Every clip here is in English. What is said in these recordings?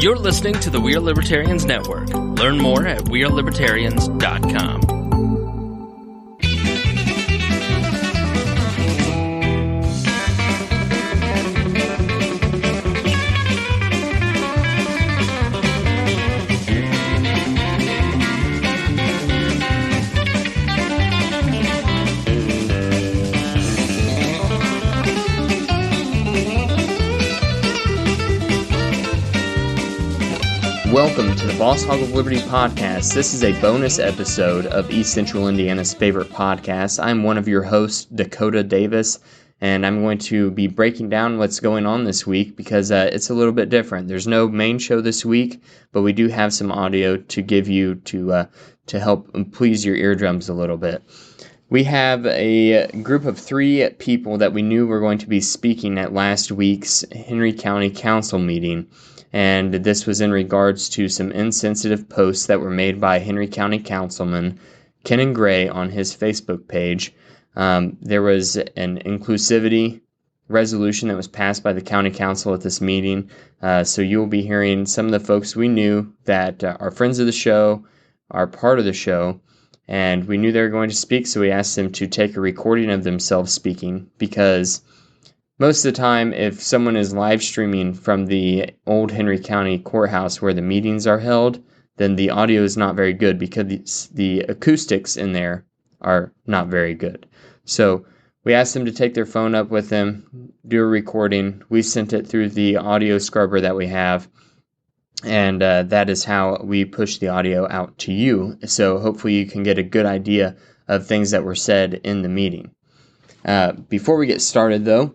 You're listening to the We Are Libertarians Network. Learn more at wearelibertarians.com. Welcome to the Boss Hog of Liberty podcast. This is a bonus episode of East Central Indiana's favorite podcast. I'm one of your hosts, Dakota Davis, and I'm going to be breaking down what's going on this week because it's a little bit different. There's no main show this week, but we do have some audio to give you to help please your eardrums a little bit. We have a group of 3 people that we knew were going to be speaking at last week's Henry County Council meeting. And this was in regards to some insensitive posts that were made by Henry County Councilman Ken Gray on his Facebook page. There was an inclusivity resolution that was passed by the county council at this meeting. So you'll be hearing some of the folks we knew that are friends of the show, are part of the show, and we knew they were going to speak, so we asked them to take a recording of themselves speaking because most of the time, if someone is live streaming from the old Henry County courthouse where the meetings are held, then the audio is not very good because the acoustics in there are not very good. So we asked them to take their phone up with them, do a recording. We sent it through the audio scrubber that we have, and that is how we push the audio out to you. So hopefully you can get a good idea of things that were said in the meeting. Before we get started, though,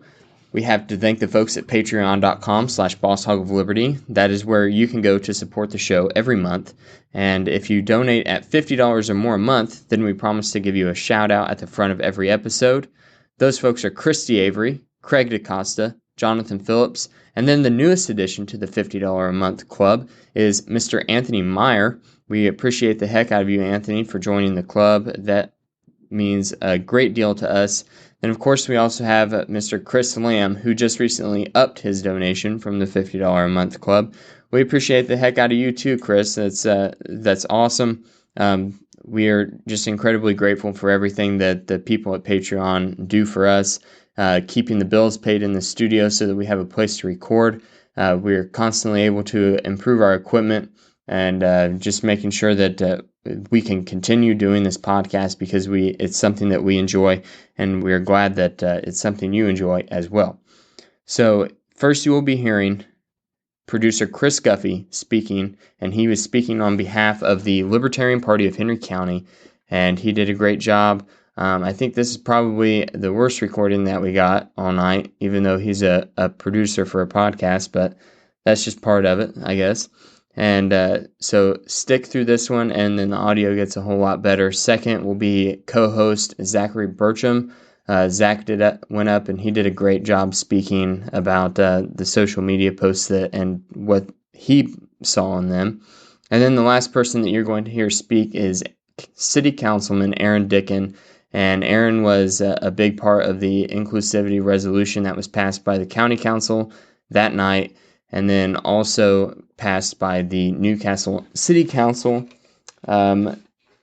we have to thank the folks at patreon.com/bosshogof-liberty. That is where you can go to support the show every month. And if you donate at $50 or more a month, then we promise to give you a shout out at the front of every episode. Those folks are Christy Avery, Craig DaCosta, Jonathan Phillips, and then the newest addition to the $50 a month club is Mr. Anthony Meyer. We appreciate the heck out of you, Anthony, for joining the club. That means a great deal to us. And of course, we also have Mr. Chris Lamb, who just recently upped his donation from the $50 a month club. We appreciate the heck out of you too, Chris. That's awesome. We are just incredibly grateful for everything that the people at Patreon do for us, keeping the bills paid in the studio so that we have a place to record. We're constantly able to improve our equipment and just making sure that we can continue doing this podcast because it's something that we enjoy, and we're glad that it's something you enjoy as well. So first you will be hearing producer Chris Guffey speaking, and he was speaking on behalf of the Libertarian Party of Henry County, and he did a great job. I think this is probably the worst recording that we got all night, even though he's a producer for a podcast, but that's just part of it, I guess. And so stick through this one, and then the audio gets a whole lot better. Second will be co-host Zachary Burcham. Zach went up, and he did a great job speaking about the social media posts and what he saw on them. And then the last person that you're going to hear speak is City Councilman Aaron Dickin. And Aaron was a big part of the inclusivity resolution that was passed by the county council that night, and then also passed by the Newcastle City Council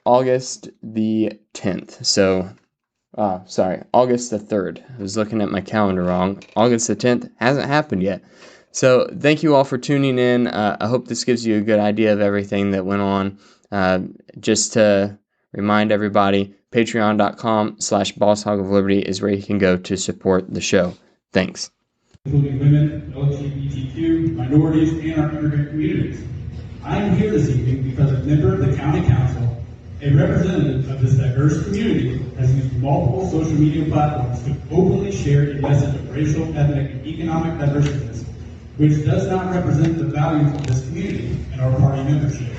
August the 10th. So, August the 3rd. I was looking at my calendar wrong. August the 10th hasn't happened yet. So thank you all for tuning in. I hope this gives you a good idea of everything that went on. Just to remind everybody, patreon.com/bosshogof-liberty is where you can go to support the show. Thanks. Including women, LGBTQ, minorities, and our immigrant communities. I am here this evening because a member of the County Council, a representative of this diverse community, has used multiple social media platforms to openly share a message of racial, ethnic, and economic diversity, which does not represent the values of this community and our party membership.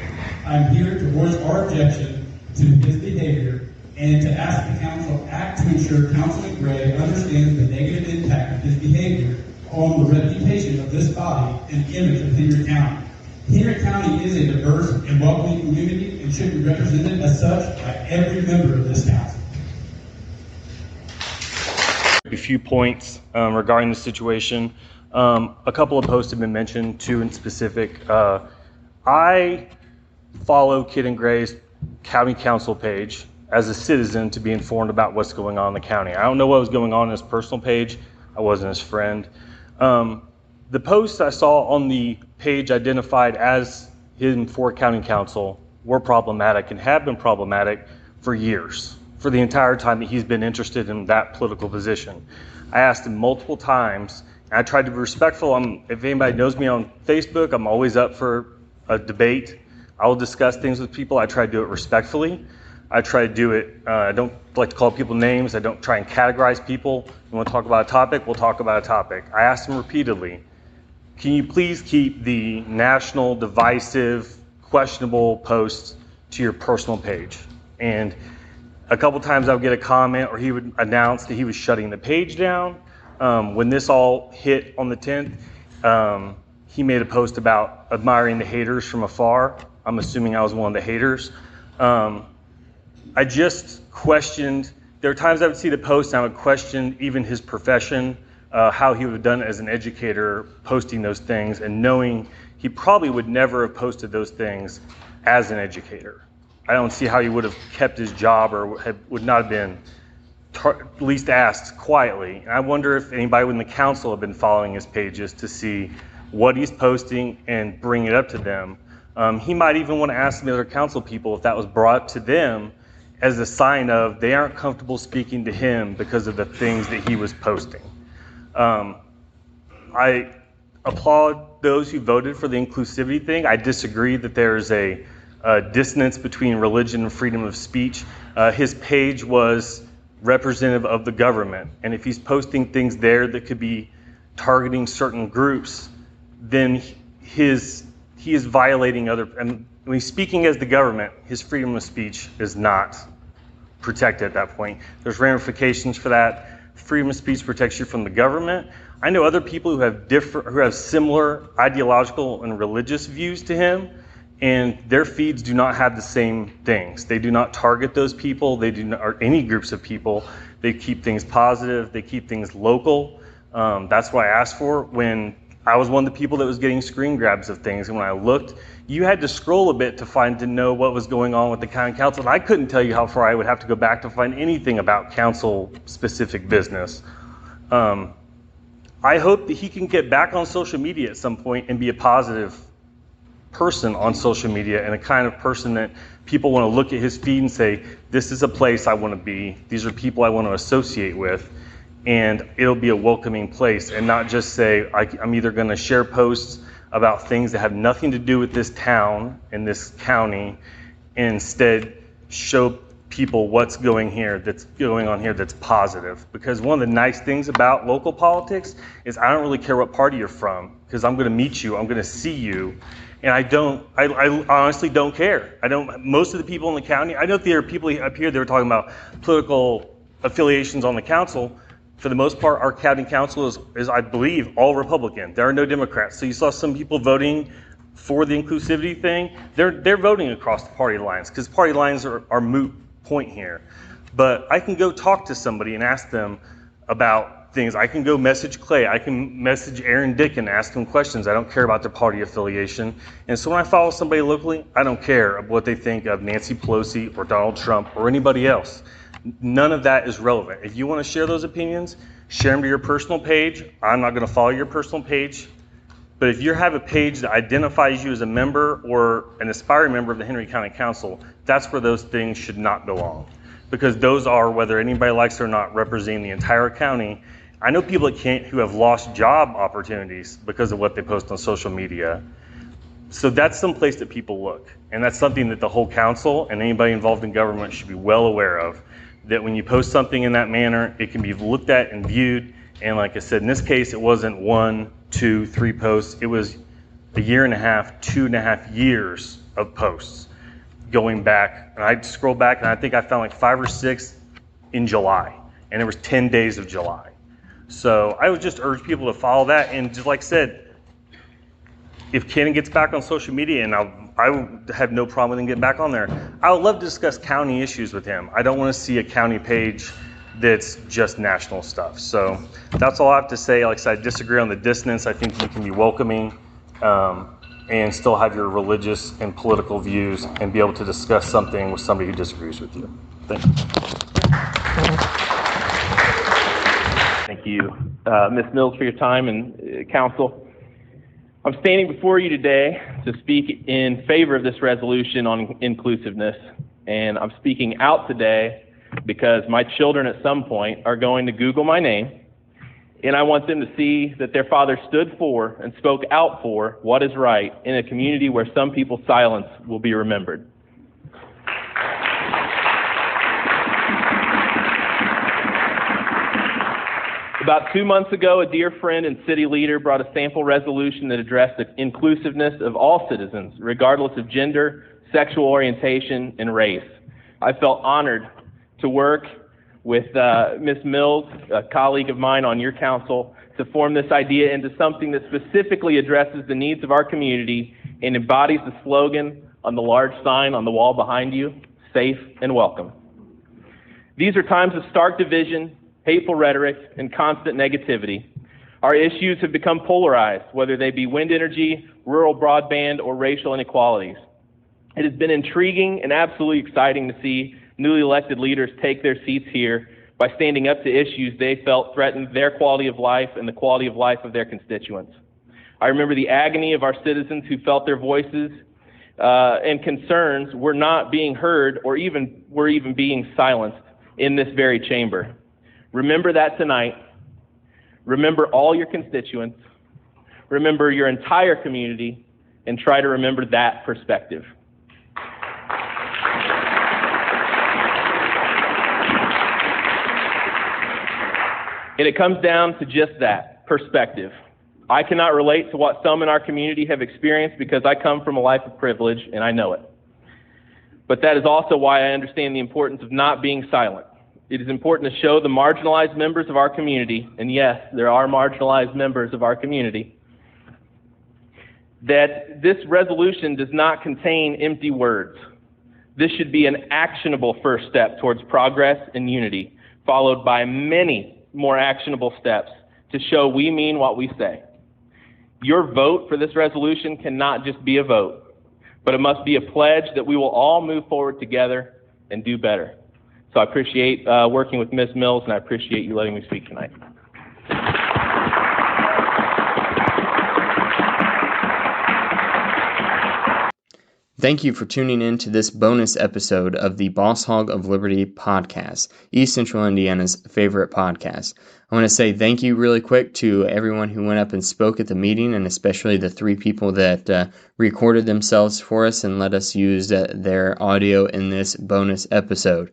I am here to voice our objection to his behavior and to ask the Council act to ensure Councilman Gray understands the negative impact of his behavior on the reputation of this body and image of Henry County. Henry County is a diverse and welcoming community and should be represented as such by every member of this council. A few points regarding the situation. A couple of posts have been mentioned, two in specific. I follow Kid and Gray's county council page as a citizen to be informed about what's going on in the county. I don't know what was going on his personal page. I wasn't his friend. The posts I saw on the page identified as him for county council were problematic and have been problematic for years, for the entire time that he's been interested in that political position. I asked him multiple times, and I tried to be respectful. If anybody knows me on Facebook, I'm always up for a debate. I will discuss things with people. I try to do it respectfully. I try to do it, I don't like to call people names. I don't try and categorize people. You want to talk about a topic, we'll talk about a topic. I asked him repeatedly, can you please keep the national, divisive, questionable posts to your personal page? And a couple times I would get a comment, or he would announce that he was shutting the page down. When this all hit on the 10th, he made a post about admiring the haters from afar. I'm assuming I was one of the haters. I just questioned, there were times I would see the post and I would question even his profession, how he would have done as an educator posting those things, and knowing he probably would never have posted those things as an educator. I don't see how he would have kept his job or would not have been at least asked quietly. And I wonder if anybody within the council have been following his pages to see what he's posting and bring it up to them. He might even want to ask the other council people if that was brought to them as a sign of they aren't comfortable speaking to him because of the things that he was posting. I applaud those who voted for the inclusivity thing. I disagree that there's a dissonance between religion and freedom of speech. His page was representative of the government, and if he's posting things there that could be targeting certain groups, then he is violating other, and when he's speaking as the government, his freedom of speech is not protected at that point. There's ramifications for that. Freedom of speech protects you from the government. I know other people who have similar ideological and religious views to him, and their feeds do not have the same things. They do not target those people. They do not, or any groups of people. They keep things positive. They keep things local. That's what I asked for when I was one of the people that was getting screen grabs of things. And when I looked, you had to scroll a bit to know what was going on with the county council. And I couldn't tell you how far I would have to go back to find anything about council-specific business. I hope that he can get back on social media at some point and be a positive person on social media, and a kind of person that people want to look at his feed and say, this is a place I want to be. These are people I want to associate with. And it'll be a welcoming place, and not just say, I'm either going to share posts about things that have nothing to do with this town and this county, and instead show people what's going on here that's positive. Because one of the nice things about local politics is I don't really care what party you're from, because I'm going to meet you, I'm going to see you, and I honestly don't care. Most of the people in the county, I know there are people up here that were talking about political affiliations on the council. For the most part, our county council is, I believe, all Republican. There are no Democrats. So you saw some people voting for the inclusivity thing. They're voting across the party lines, because party lines are moot point here. But I can go talk to somebody and ask them about things. I can go message Clay. I can message Aaron Dick and ask them questions. I don't care about their party affiliation. And so when I follow somebody locally, I don't care what they think of Nancy Pelosi or Donald Trump or anybody else. None of that is relevant. If you want to share those opinions, share them to your personal page. I'm not going to follow your personal page. But if you have a page that identifies you as a member or an aspiring member of the Henry County Council, that's where those things should not belong. Because those are, whether anybody likes it or not, representing the entire county. I know people who have lost job opportunities because of what they post on social media. So that's some place that people look. And that's something that the whole council and anybody involved in government should be well aware of. That when you post something in that manner, it can be looked at and viewed. And like I said, in this case, it wasn't 1, 2, 3 posts. It was a year and a half, 2.5 years of posts going back. And I scrolled back, and I think I found like 5 or 6 in July. And there was 10 days of July. So I would just urge people to follow that. And just like I said, if Cannon gets back on social media, and I would have no problem with him getting back on there, I would love to discuss county issues with him. I don't want to see a county page that's just national stuff. So that's all I have to say. Like I said, I disagree on the distance. I think you can be welcoming and still have your religious and political views and be able to discuss something with somebody who disagrees with you. Thank you. Thank you, Ms. Mills, for your time, and council. I'm standing before you today to speak in favor of this resolution on inclusiveness, and I'm speaking out today because my children at some point are going to Google my name, and I want them to see that their father stood for and spoke out for what is right in a community where some people's silence will be remembered. About 2 months ago, a dear friend and city leader brought a sample resolution that addressed the inclusiveness of all citizens, regardless of gender, sexual orientation, and race. I felt honored to work with Ms. Mills, a colleague of mine on your council, to form this idea into something that specifically addresses the needs of our community and embodies the slogan on the large sign on the wall behind you, safe and welcome. These are times of stark division, hateful rhetoric, and constant negativity. Our issues have become polarized, whether they be wind energy, rural broadband, or racial inequalities. It has been intriguing and absolutely exciting to see newly elected leaders take their seats here by standing up to issues they felt threatened their quality of life and the quality of life of their constituents. I remember the agony of our citizens who felt their voices and concerns were not being heard or were even being silenced in this very chamber. Remember that tonight. Remember all your constituents. Remember your entire community, and try to remember that perspective. And it comes down to just that, perspective. I cannot relate to what some in our community have experienced because I come from a life of privilege and I know it. But that is also why I understand the importance of not being silent. It is important to show the marginalized members of our community, and yes, there are marginalized members of our community, that this resolution does not contain empty words. This should be an actionable first step towards progress and unity, followed by many more actionable steps to show we mean what we say. Your vote for this resolution cannot just be a vote, but it must be a pledge that we will all move forward together and do better. So I appreciate working with Ms. Mills, and I appreciate you letting me speak tonight. Thank you for tuning in to this bonus episode of the Boss Hog of Liberty podcast, East Central Indiana's favorite podcast. I want to say thank you really quick to everyone who went up and spoke at the meeting, and especially the 3 people that recorded themselves for us and let us use their audio in this bonus episode.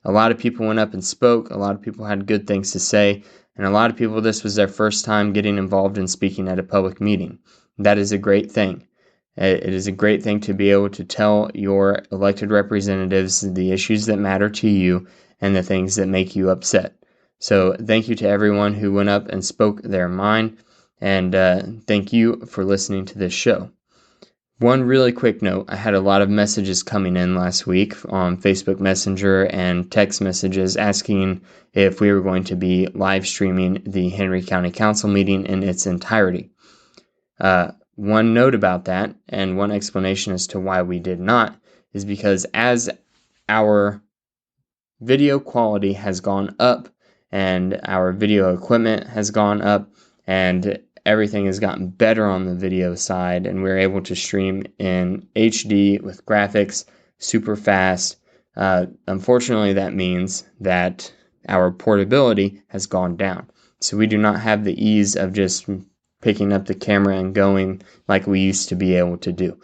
A lot of people went up and spoke, a lot of people had good things to say, and a lot of people, this was their first time getting involved in speaking at a public meeting. That is a great thing. It is a great thing to be able to tell your elected representatives the issues that matter to you and the things that make you upset. So thank you to everyone who went up and spoke their mind, and thank you for listening to this show. One really quick note, I had a lot of messages coming in last week on Facebook Messenger and text messages asking if we were going to be live streaming the Henry County Council meeting in its entirety. One note about that, and one explanation as to why we did not, is because as our video quality has gone up and our video equipment has gone up and everything has gotten better on the video side, and we're able to stream in HD with graphics super fast. Unfortunately, that means that our portability has gone down. So we do not have the ease of just picking up the camera and going like we used to be able to do.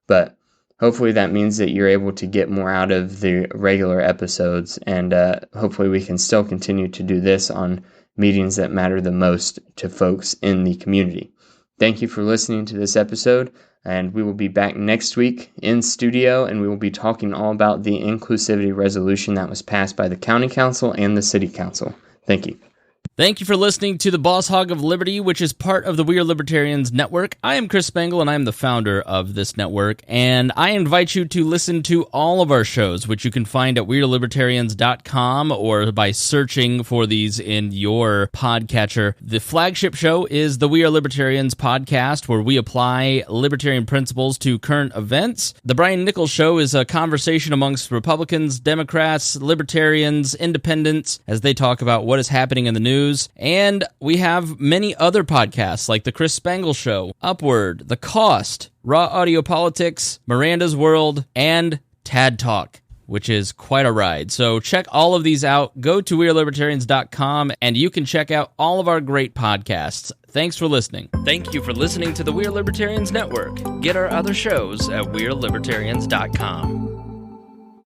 But hopefully that means that you're able to get more out of the regular episodes, and hopefully we can still continue to do this on meetings that matter the most to folks in the community. Thank you for listening to this episode, and we will be back next week in studio, and we will be talking all about the inclusivity resolution that was passed by the County Council and the City Council. Thank you. Thank you for listening to the Boss Hog of Liberty, which is part of the We Are Libertarians Network. I am Chris Spangle, and I am the founder of this network, and I invite you to listen to all of our shows, which you can find at WeAreLibertarians.com or by searching for these in your podcatcher. The flagship show is the We Are Libertarians podcast, where we apply libertarian principles to current events. The Brian Nichols Show is a conversation amongst Republicans, Democrats, Libertarians, Independents, as they talk about what is happening in the news. And we have many other podcasts like The Chris Spangle Show, Upward, The Cost, Raw Audio Politics, Miranda's World, and Tad Talk, which is quite a ride. So check all of these out. Go to WeAreLibertarians.com and you can check out all of our great podcasts. Thanks for listening. Thank you for listening to the We Are Libertarians Network. Get our other shows at WeAreLibertarians.com.